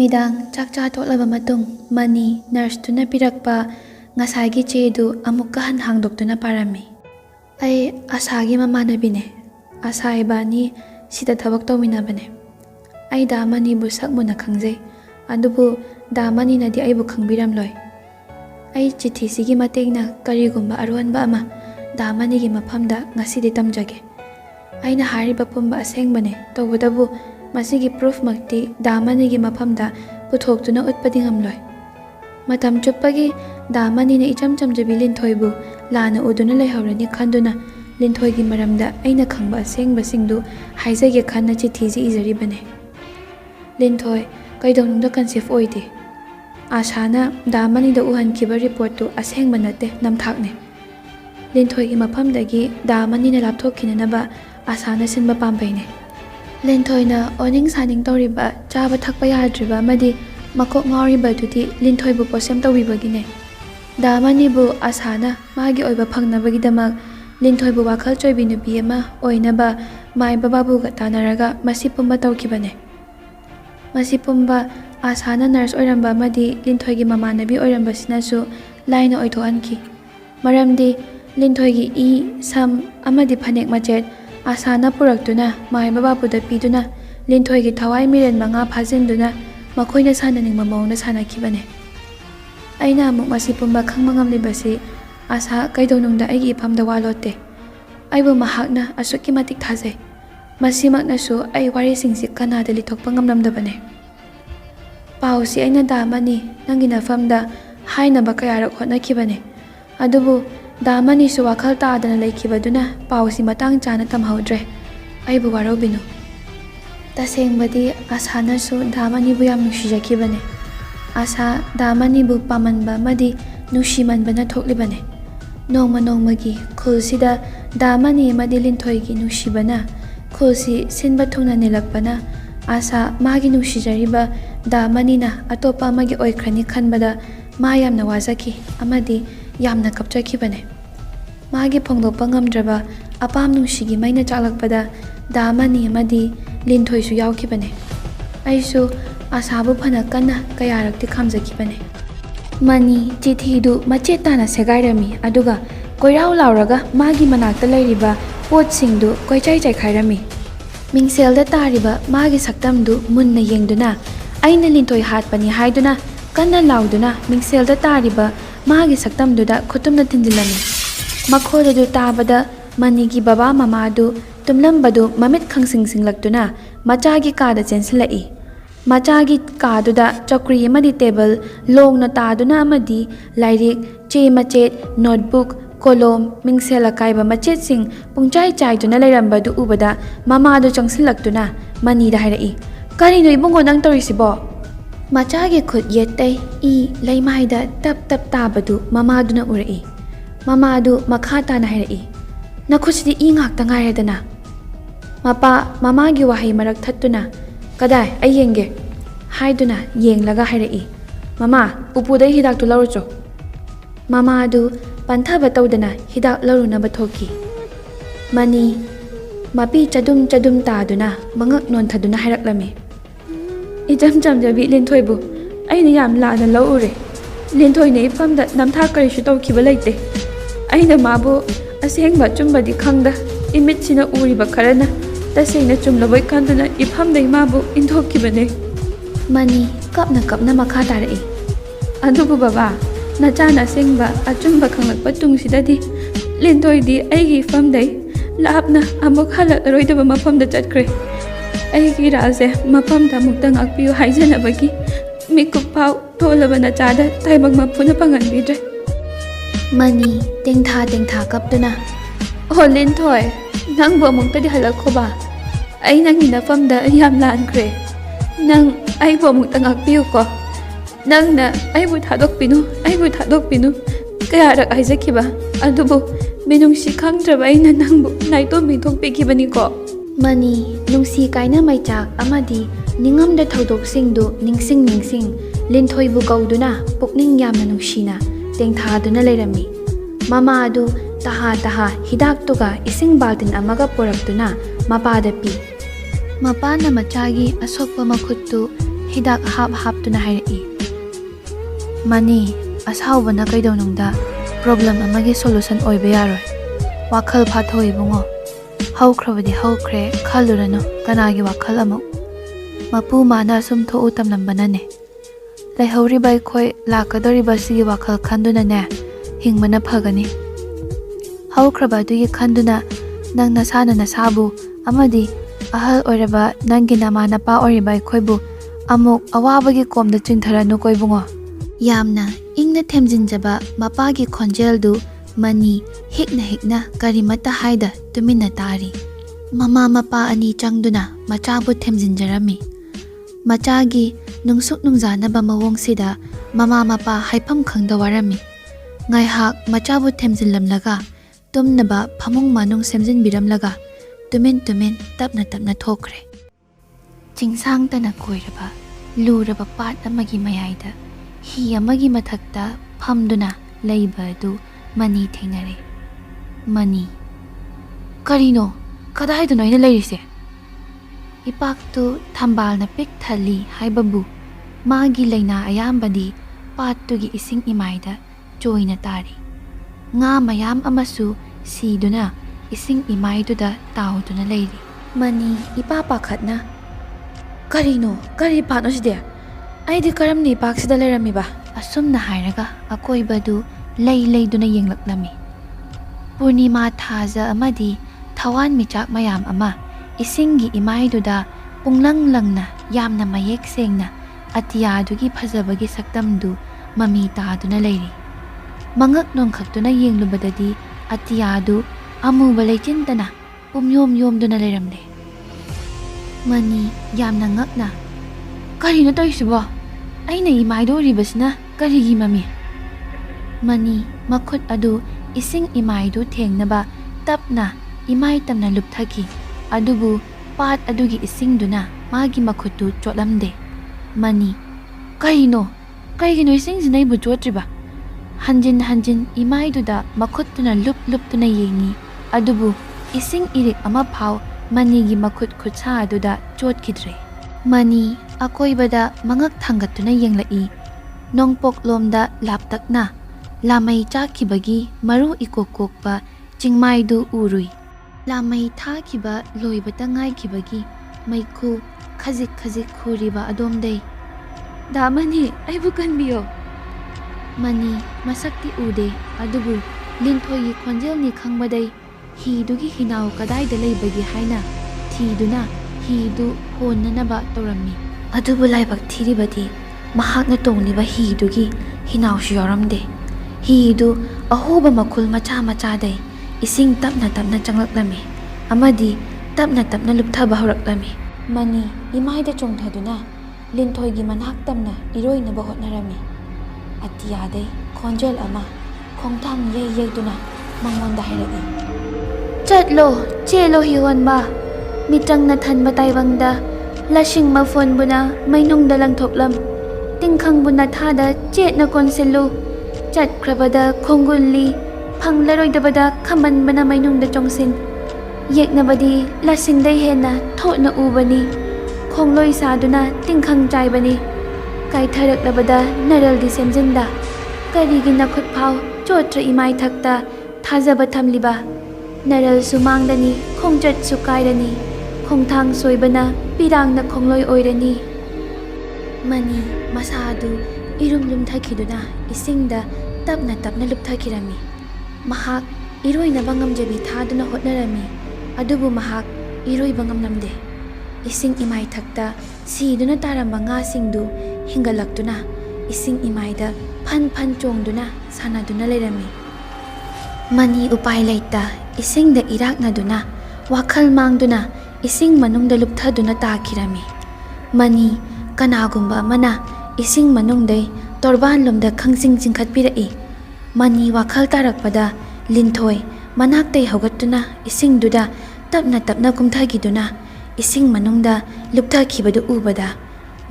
Numidang chakcha totlaba matung mani nurse-tuna pirakpa ngasagi chedu amukka hangdokduna parami. Ai Asagi mamanabine. Asa ibani sida thabak tawminabane. Ai damani bu sakmuna khangjai. Adubu damani nadi aibu khangbiramloi. Ai chithi sigi matengna karigumba aronba ama damani gi mafamda ngasidi tamjage. Aina hariba pumba asengbane tawbudabu masigi proof makti damani gi mafamda puthokduna utpadi ngamloi. Matam chuppagi damani na icham chamjabi Linthoibu lana uduna leihorani khanduna Linthoigi maramda aina khangba asengbasingdu haizage khanna chithiji izaribane. Linthoi kaidonungda conceive oide. Asana damani da uhankiba report tu asengba nate namthakne. Linthoigi mafamdagi damani na lapthokkinanaba Asana sinba pambaine. Linthoina oning saning tawriba chaba thakpa yadriba amadi makok ngawriba tudi Linthoibu posem tawibagine. Damani bu Asana magi oiba phangnabagidamak Linthoibu wakhal choibi nupi ama oinaba mai bababuga tanaraga masi pumba tawkibane. Masi pumba Asana nurse oiramba amadi Linthoigi mamanabi oiramba sinasu laina oithoanki. Maramdi Linthoigi I sam amadi phanek machet Asana puraktuna mai bababuda piduna Linthoigi thawai miren manga phajinduna makoina sananing mamawna sanakibane. Aina amuk masi pumba khangma ngamlibasi Asa kaidonungda aigi ipamda walote. Aibu mahakna asukki matik thajai. Masimaknasu ai warisingsi kanada lithokpa ngamlamdabane. Pausi aina damani nangi nafamda hainaba kayarak hotnakibane. Adubu damani su wakhal taadana leikibaduna pausi matang chana tamhaudre. Aibu warobinu. Tasengbadi Asana su damani bu yam nushijakibane. Asa damani bu pamanba madi nushimanbana thoklibane. Nongma nongmagi khulsida damani madi Linthoigi nushibana khulsi sinba thungna nilakpana Asa magi nushijariba damani na atopa magi oikrani khanbada ma yamna wazaki amadi yamna kapchakibane. Magi phongdokpa ngamdraba apam nushigi maina chalakpada damani madi Linthoisu yaukibane. Aisu Asabu phana kanna kayarakti khamjakibane. Mani chithidu machetana segairami aduga koirau lauraga magi manakta leiriba potsingdu koichai chaikhairami. Mingselda tariba magi saktamdu munna yengduna aina Linthoi hatpani haiduna kanna lauduna mingselda tariba magi saktamduda khutumna tindilami. Makhodadu tabada manigi baba mamadu tumlambadu mamit khangsingsinglaktuna machagi kada chensilai. Machagi kaduda chakri amadi table longna taduna amadi lairik che machet notebook kolom mingsela kaiba machet sing pungchai chaiduna lairambadu ubada mamadu changsilaktuna manida hairai karino ibungo nang torisibo. Machagi khut yettai I laimaida tap tap tabadu mamaduna urai. Mamadu makhata na hairai nakhusidi I ngakta ngairadana. Mapa mamagi wahai marak thattuna kadai ayenge haiduna yenglaga hairai mama upudai hidak tu larucho. Mama adu panthaba tawdana hidak larunaba thoki. Mani mapi chadum chadum taaduna mangak nonthaduna hairaklami. Ijam jamjabi Linthoibu aina yam lana laure. Linthoine ifamda namtha karisu tawkiba leite. Aina mabu asengba chumbadi khangda imitsina uriba kharana tasengna chumlaboi khanduna ifamdai mabu inthokibane. Mani kapna kapna makha tarai. Adubu baba nachana sengba achumba khanglakpa tungsidadi Linthoidi aigi ifamdai lapna amuk halaroidaba mafamda chatkre. Aigi raze mafamda mukta ngakpiyu haijanabagi mikup pau tholaba nachada taibak mapuna panganbidre. Mani tengtha kaptuna oh Linthoi nangbu amuktadi halakhoba ai nangi nafamda yam lankre nang aibu amukta ngakpiyu ko nangna aibu thadokpinu kayarak haijakiba adubu minungsi khangdraba aina nangbu naitomi thokpikibani ko. Mani nungsi kaina maichak amadi ningamda thodoksindu ningsing Linthoibu kauduna pukning yamna nungsina tengthaduna leirami. Mama adu taha hidak tuga ising baltin amaga poraktuna mapada pi. Mapana machagi asokpa makhuttu hidak haptuna hairaki. Mani, asahubana kaidawnungda problem amagi solution oiba yaroi. Wakhal phathoi bungo. Haukrabadi haukre khalurano kanagi wakhal amuk. Mapu mana sum tho utamlambanane. Laihoriba khoi lakadoriba sigi wakhal khanduna ne hingmana phagani. Haukraba dugi khanduna nang nasana nasabu amadi ahal oiraba nangi nama napa oiriba khoibu amuk awabagi komda chingtharanu koibungo. Yamna ingna themjinjaba mapagi khonjeldu Mani hikna karimata haida tumina tari. Mama mapa ani changduna machabu themjinjarami. Machagi nungsuk nungjanaba mawongsida mama mapa haifam khangda warami. Ngaihak machabu themjinlamlaga tumnaba phamung manung semjinbiramlaga tumin tapna thokre. Chingsang tana koiraba luraba pat amagi mayaida hi amagi mathakta phamduna leiba adu Mani thengnare. Mani. Karino, kadai noina leirise. Ipaktu thambalna pik thali haibabu magi leina ayambadi pattugi ising imaida joina tari. Nga mayam amasu siduna ising imaiduda tauduna leiri. Mani ipa pakhatna. Karino, kari patno side. Aidi karamni paksida leiramiba. Asumna hairaga akoibadu leiduna yenglaklami. Purnima thaja amadi thawan michak mayam ama isingi imaiduda punglangna yamna mayek sengna atiyadugi phajabagi saktamdu mami taaduna leiri. Mangak nongkhaktuna yenglubadadi atiyadu amuba leichintana yomduna leiramle. Mani yamna ngakna. Karino toisibo? Aina imaidoribasna karigi mami? Mani makhut adu ising imaidu thengnaba tapna imai tamna lupthaki adubu pat adugi isingduna magi makhutu chotlamde. Mani kaino ising jinai bu chotriba hanjin imaiduda makhuttuna luptuna yengi adubu ising irik ama phau manigi makhut khutsa aduda chotkidre. Mani akoibada mangak thangatuna yenglai nongpok lomda laptakna lamai chakibagi maru ikokokpa chingmaidu urui. Lamai thakiba loibata ngaikibagi maiku khazik khuriba adomdei. Damani aibu kanbiyo. Mani masakti ude adubu linthoyi khonjelni khangbadai hidugi hinau kadaida leibagi haina thiduna hidu honnanaba torammi. Adubu laibak thiribadi mahakna tongliba hidugi hinau shiyoramde. Hidu ahoba makul macha dai ising tapna changlaklami amadi tapna lupthaba horaklami. Mani imaida chongthaduna linthoigi manhak tamna iroinaba hotnarami. Atiyadai khonjel ama khongthang yeiduna mangonda hairagi. Chelo hiwanba mitrangna thanba taibangda lasing mafon buna mainungda lang thoplam tingkhang buna thada chetna konsellu Chatkrabada khongulli phanglaroidabada khamanbana mainungda chongsin yeknabadi lasingdai hena thotna ubani khongloi saduna tingkhang chaibani kaitharaklabada naraldi semjinda karigi nakhut phau chotra imai thakta thajaba thamliba naral sumangdani khongchat sukairani khongthang soibana pirangna khongloi oirani. Mani masadu irumlum thakiduna isingda tapna lupthakirami. Mahak iroinaba ngamjabi thaduna hotnarami adubu mahak iroiba ngamlamde. Ising imai thakta siduna taramba ngasingdu hingalaktuna ising imaida phan chongduna sanaduna leirami. Mani upai leita isingda iraknaduna wakhal mangduna ising manungda lupthaduna takirami. Mani kanagumba mana ising manungdai torban lomda khangsing chingkhatpirai. Mani wakhal tarakpada linthoi manaktai hogattuna isingduda tapna kumthagiduna ising manungda lupthakibadu ubada.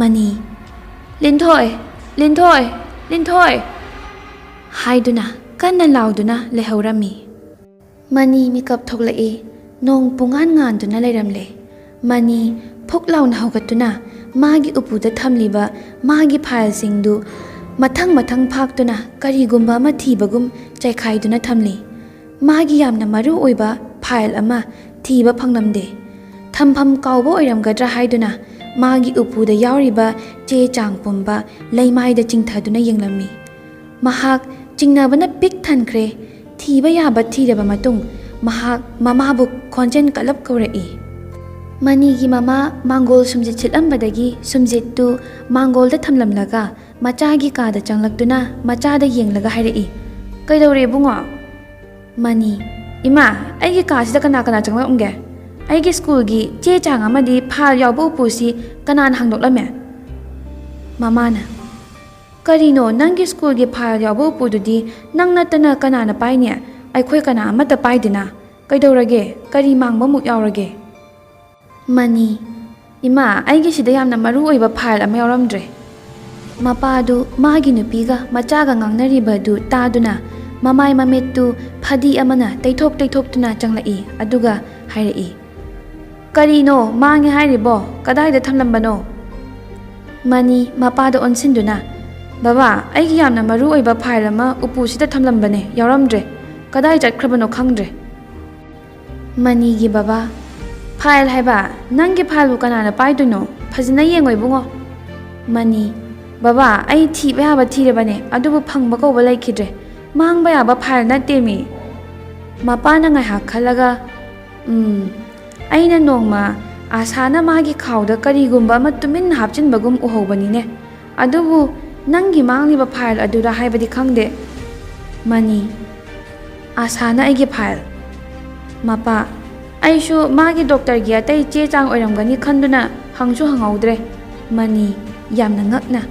Mani linthoi haiduna kanna lauduna lehaurami. Mani mikap thoklai nong pungan nganduna leiramle. Mani phuk launa hogattuna ꯃꯥꯒꯤ ꯎꯄꯨꯗ ꯊꯝꯂꯤꯕ ꯃꯥꯒꯤ ꯐꯥꯏꯜꯁꯤꯡꯗꯨ ꯃꯊꯪ ꯐꯥꯛꯇꯨꯅ ꯀꯔꯤꯒꯨꯝꯕ ꯑꯃ ꯊꯤꯕꯒꯨꯝ ꯆꯩꯈꯥꯏꯗꯨꯅ ꯊꯝꯂꯤ꯫ ꯃꯥꯒꯤ ꯌꯥꯝꯅ ꯃꯔꯨ ꯑꯣꯏꯕ ꯐꯥꯏꯜ ꯑꯃ ꯊꯤꯕ ꯐꯪꯂꯝꯗꯦ꯫ ꯊꯝꯐꯝ ꯀꯥꯎꯕ ꯑꯣꯏꯔꯝꯒꯗ꯭ꯔꯥ ꯍꯥꯏꯗꯨꯅ ꯃꯥꯒꯤ ꯎꯄꯨꯗ ꯌꯥꯎꯔꯤꯕ ꯆꯦ ꯆꯥꯡ ꯄꯨꯝꯕ ꯂꯩꯃꯥꯏꯗ ꯆꯤꯡꯊꯗꯨꯅ ꯌꯦꯡꯂꯝꯃꯤ꯫ ꯃꯍꯥꯛ ꯆꯤꯡꯅꯕꯅ ꯄꯤꯛ ꯊꯟꯈ꯭ꯔꯦ꯫ ꯊꯤꯕ ꯌꯥꯕ ꯊꯤꯔꯕ ꯃꯇꯨꯡ ꯃꯍꯥꯛ ꯃꯃꯥꯕꯨ ꯈꯣꯟꯖꯦꯜ ꯀꯜꯂꯞ ꯀꯧꯔꯛꯏ꯫ ꯃꯅꯤꯒꯤ ꯃꯃꯥ ꯃꯥꯡꯒꯣꯜ ꯁꯨꯝꯖꯤꯠ ꯁꯤꯠꯂꯝꯕꯗꯒꯤ ꯁꯨꯝꯖꯤꯠꯇꯨ ꯃꯥꯡꯒꯣꯜꯗ ꯊꯝꯂꯝꯂꯒ ꯃꯆꯥꯒꯤ ꯀꯥꯗ ꯆꯪꯂꯛꯇꯨꯅ ꯃꯆꯥꯗ ꯌꯦꯡꯂꯒ ꯍꯥꯏꯔꯛꯏ, "ꯀꯩꯗꯧꯔꯦ ꯏꯕꯨꯡꯉꯣ?" ꯃꯅꯤ: "ꯏꯃꯥ, ꯑꯩꯒꯤ ꯀꯥꯁꯤꯗ ꯀꯅꯥ ꯆꯪꯂꯛꯑꯝꯒꯦ? ꯑꯩꯒꯤ ꯁ꯭ꯀꯨꯜꯒꯤ ꯆꯦ ꯆꯥꯡ ꯑꯃꯗꯤ ꯐꯥꯏꯜ ꯌꯥꯎꯕ ꯎꯄꯨꯁꯤ ꯀꯅꯥꯅ ꯍꯥꯡꯗꯣꯛꯂꯝꯃꯦ?" ꯃꯃꯥꯅ: "ꯀꯔꯤꯅꯣ, ꯅꯪꯒꯤ ꯁ꯭ꯀꯨꯜꯒꯤ ꯐꯥꯏꯜ ꯌꯥꯎꯕ ꯎꯄꯨꯗꯨꯗꯤ ꯅꯪ ꯅꯠꯇꯅ ꯀꯅꯥꯅ ꯄꯥꯏꯅꯤ? ꯑꯩꯈꯣꯏ ꯀꯅꯥ ꯑꯃꯠꯇ ꯄꯥꯏꯗꯦꯅ꯫ ꯀꯩꯗꯧꯔꯒꯦ? ꯀꯔꯤ ꯃꯥꯡꯕꯃꯨꯛ ꯌꯥꯎꯔꯒꯦ?" ꯃꯅꯤ: "ꯏꯃꯥ, ꯑꯩꯒꯤꯁꯤꯗ ꯌꯥꯝꯅ ꯃꯔꯨ ꯑꯣꯏꯕ ꯐꯥꯏꯜ ꯑꯃ ꯌꯥꯎꯔꯝꯗ꯭ꯔꯦ." ꯃꯄꯥꯗꯨ ꯃꯥꯒꯤ ꯅꯨꯄꯤꯒ ꯃꯆꯥꯒ ꯉꯥꯡꯅꯔꯤꯕꯗꯨ ꯇꯥꯗꯨꯅ ꯃꯃꯥꯏ ꯃꯃꯤꯠꯇꯨ ꯐꯗꯤ ꯑꯃꯅ ꯇꯩꯊꯣꯛꯇꯨꯅ ꯆꯪꯂꯛꯏ ꯑꯗꯨꯒ ꯍꯥꯏꯔꯛꯏ, "ꯀꯔꯤꯅꯣ ꯃꯥꯡꯉꯦ ꯍꯥꯏꯔꯤꯕꯣ? ꯀꯗꯥꯏꯗ ꯊꯝꯂꯝꯕꯅꯣ?" ꯃꯅꯤ ꯃꯄꯥꯗ ꯑꯣꯟꯁꯤꯟꯗꯨꯅ, "ꯕꯕꯥ, ꯑꯩꯒꯤ ꯌꯥꯝꯅ ꯃꯔꯨ ꯑꯣꯏꯕ ꯐꯥꯏꯜ ꯑꯃ ꯎꯄꯨꯁꯤꯗ ꯊꯝꯂꯝꯕꯅꯦ, ꯌꯥꯎꯔꯝꯗ꯭ꯔꯦ꯫ ꯀꯗꯥꯏ ꯆꯠꯈ꯭ꯔꯕꯅꯣ ꯈꯪꯗ꯭ꯔꯦ." ꯃꯅꯤꯒꯤ ꯕꯕꯥ: "ꯐꯥꯏꯜ ꯍꯥꯏꯕ? ꯅꯪꯒꯤ ꯐꯥꯏꯜꯕꯨ ꯀꯅꯥꯅ ꯄꯥꯏꯗꯣꯏꯅꯣ? ꯐꯖꯅ ꯌꯦꯡꯉꯣ ꯏꯕꯨꯡꯉꯣ." ꯃꯅꯤ: "ꯕꯕꯥ, ꯑꯩ ꯊꯤꯕ ꯌꯥꯕ ꯊꯤꯔꯕꯅꯦ, ꯑꯗꯨꯕꯨ ꯐꯪꯕ ꯀꯧꯕ ꯂꯩꯈꯤꯗ꯭ꯔꯦ꯫ ꯃꯥꯡꯕ ꯌꯥꯕ ꯐꯥꯏꯜ ꯅꯠꯇꯦꯃꯤ." ꯃꯄꯥꯅ ꯉꯥꯏꯍꯥꯛ ꯈꯜꯂꯒ, "ꯑꯩꯅ ꯅꯣꯡꯃ ꯑꯥꯁꯥꯅ ꯃꯥꯒꯤ ꯈꯥꯎꯗ ꯀꯔꯤꯒꯨꯝꯕ ꯑꯃ ꯇꯨꯃꯤꯟꯅ ꯍꯥꯞꯆꯤꯟꯕꯒꯨꯝ ꯎꯍꯧꯕꯅꯤꯅꯦ, ꯑꯗꯨꯕꯨ ꯅꯪꯒꯤ ꯃꯥꯡꯂꯤꯕ ꯐꯥꯏꯜ ꯑꯗꯨꯔ ꯍꯥꯏꯕꯗꯤ ꯈꯪꯗꯦ." ꯃꯅꯤ: "ꯑꯥꯁꯥꯅ ꯑꯩꯒꯤ ꯐꯥꯏꯜ?" ꯃꯄꯥ: "ꯑꯩꯁꯨ ꯃꯥꯒꯤ ꯗꯣꯛꯇꯔꯒꯤ ꯑꯇꯩ ꯆꯦ ꯆꯥꯡ ꯑꯣꯏꯔꯝꯒꯅꯤ ꯈꯟꯗꯨꯅ ꯍꯪꯁꯨ ꯍꯪꯍꯧꯗ꯭ꯔꯦ." ꯃꯅꯤ ꯌꯥꯝꯅ ꯉꯛꯅ: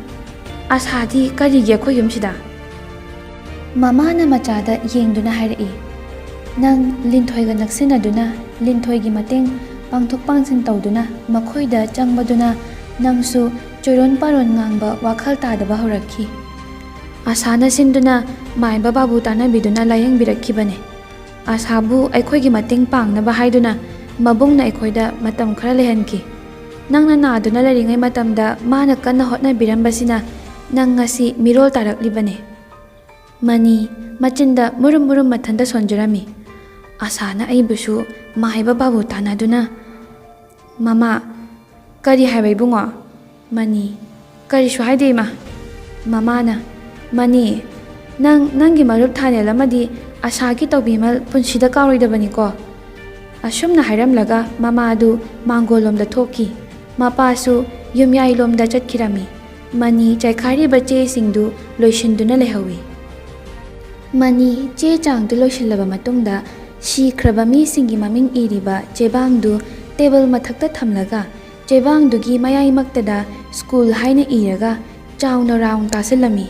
"ꯑꯥꯁꯥꯗꯤ ꯀꯔꯤꯒꯤ ꯑꯩꯈꯣꯏ ꯌꯨꯝꯁꯤꯗ?" ꯃꯃꯥꯅ ꯃꯆꯥꯗ ꯌꯦꯡꯗꯨꯅ ꯍꯥꯏꯔꯛꯏ, "ꯅꯪ ꯂꯤꯟꯊꯣꯏꯒ ꯅꯛꯁꯤꯟꯅꯗꯨꯅ ꯂꯤꯟꯊꯣꯏꯒꯤ ꯃꯇꯦꯡ ꯄꯥꯡꯊꯣꯛ ꯄꯥꯡꯁꯤꯟ ꯇꯧꯗꯨꯅ ꯃꯈꯣꯏꯗ ꯆꯪꯕꯗꯨꯅ ꯅꯪꯁꯨ ꯆꯣꯏꯔꯣꯟ ꯄꯥꯔꯣꯟ ꯉꯥꯡꯕ ꯋꯥꯈꯜ ꯇꯥꯗꯕ ꯍꯧꯔꯛꯈꯤ꯫ ꯑꯥꯁꯥꯅ ꯁꯤꯟꯗꯨꯅ ꯃꯥꯏꯕ ꯕꯥꯕꯨ ꯇꯥꯟꯅꯕꯤꯗꯨꯅ ꯂꯥꯌꯦꯡꯕꯤꯔꯛꯈꯤꯕꯅꯦ꯫ ꯑꯥꯁꯥꯕꯨ ꯑꯩꯈꯣꯏꯒꯤ ꯃꯇꯦꯡ ꯄꯥꯡꯅꯕ ꯍꯥꯏꯗꯨꯅ ꯃꯕꯨꯡꯅ ꯑꯩꯈꯣꯏꯗ ꯃꯇꯝ ꯈꯔ ꯂꯩꯍꯟꯈꯤ꯫ ꯅꯪꯅ ナꯗꯨꯅ ꯂꯩꯔꯤꯉꯩ ꯃꯇꯝꯗ ꯃꯥꯅ ꯀꯟꯅ ꯍꯣꯠꯅꯕꯤꯔꯝꯕꯁꯤꯅ ꯅꯪ ꯉꯁꯤ ꯃꯤꯔꯣꯜ ꯇꯥꯔꯛꯂꯤꯕꯅꯦ." ꯃꯅꯤ ꯃꯆꯤꯟꯗ ꯃꯨꯔꯨꯝ ꯃꯊꯟꯇ ꯁꯣꯟꯖꯔꯝꯃꯤ꯫ ꯑꯥꯁꯥꯅ ꯑꯩꯕꯨꯁꯨ ꯃꯥꯏꯕ ꯕꯥꯕꯨ ꯇꯥꯟꯅꯗꯨꯅ... ꯃꯃꯥ: "ꯀꯔꯤ ꯍꯥꯏꯕ ꯏꯕꯨꯡꯉꯣ?" ꯃꯅꯤ: "ꯀꯔꯤꯁꯨ ꯍꯥꯏꯗꯦ ꯏꯃꯥ." ꯃꯃꯥꯅ: "ꯃꯅꯤ, ꯅꯪꯒꯤ ꯃꯔꯨꯞ ꯊꯥꯅꯦꯜ ꯑꯃꯗꯤ ꯑꯥꯁꯥꯒꯤ ꯇꯧꯕꯤꯃꯜ ꯄꯨꯟꯁꯤꯗ ꯀꯥꯎꯔꯣꯏꯗꯕꯅꯤꯀꯣ." ꯑꯁꯨꯝꯅ ꯍꯥꯏꯔꯝꯂꯒ ꯃꯃꯥꯗꯨ ꯃꯥꯡꯒꯣꯜꯂꯣꯝꯗ ꯊꯣꯛꯈꯤ꯫ ꯃꯄꯥꯁꯨ ꯌꯨꯝꯌꯥꯏꯂꯣꯝꯗ ꯆꯠꯈꯤꯔꯝꯃꯤ꯫ ꯃꯅꯤ ꯆꯥꯏꯈꯥꯏꯔꯤꯕ ꯆꯦꯁꯤꯡꯗꯨ ꯂꯣꯏꯁꯤꯟꯗꯨꯅ ꯂꯩꯍꯧꯏ꯫ ꯃꯅꯤ ꯆꯦ ꯆꯥꯡꯗꯨ ꯂꯣꯏꯁꯤꯜꯂꯕ ꯃꯇꯨꯡꯗ ꯁꯤꯈ꯭ꯔꯕ ꯃꯤꯁꯤꯡꯒꯤ ꯃꯃꯤꯡ ꯏꯔꯤꯕ ꯆꯦꯕꯥꯡꯗꯨ ꯇꯦꯕꯜ ꯃꯊꯛꯇ ꯊꯝꯂꯒ ꯆꯦꯕꯥꯡꯗꯨꯒꯤ ꯃꯌꯥꯏꯃꯛꯇꯗ ꯁ꯭ꯀꯨꯜ ꯍꯥꯏꯅ ꯏꯔꯒ ꯆꯥꯎꯅ ꯔꯥꯎꯟ ꯇꯥꯁꯤꯜꯂꯝꯃꯤ꯫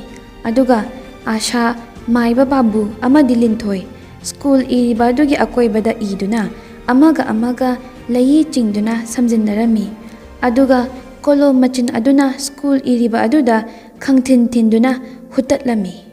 ꯑꯗꯨꯒ ꯑꯥꯁꯥ, ꯃꯥꯏꯕ ꯕꯥꯕꯨ ꯑꯃꯗꯤ ꯂꯤꯟꯊꯣꯏ ꯁ꯭ꯀꯨꯜ ꯏꯔꯤꯕ ꯑꯗꯨꯒꯤ ꯑꯀꯣꯏꯕꯗ ꯏꯗꯨꯅ ꯑꯃꯒ ꯂꯩꯏ ꯆꯤꯡꯗꯨꯅ ꯁꯝꯖꯤꯟꯅꯔꯝꯃꯤ꯫ ꯑꯗꯨꯒ ꯀꯣꯂꯣꯝ ꯃꯆꯤꯟ ꯑꯗꯨꯅ ꯁ꯭ꯀꯨꯜ ꯏꯔꯤꯕ ꯑꯗꯨꯗ ꯈꯪꯊꯤꯟ ꯊꯤꯟꯗꯨꯅ ꯍꯨꯠꯇꯠꯂꯝꯃꯤ꯫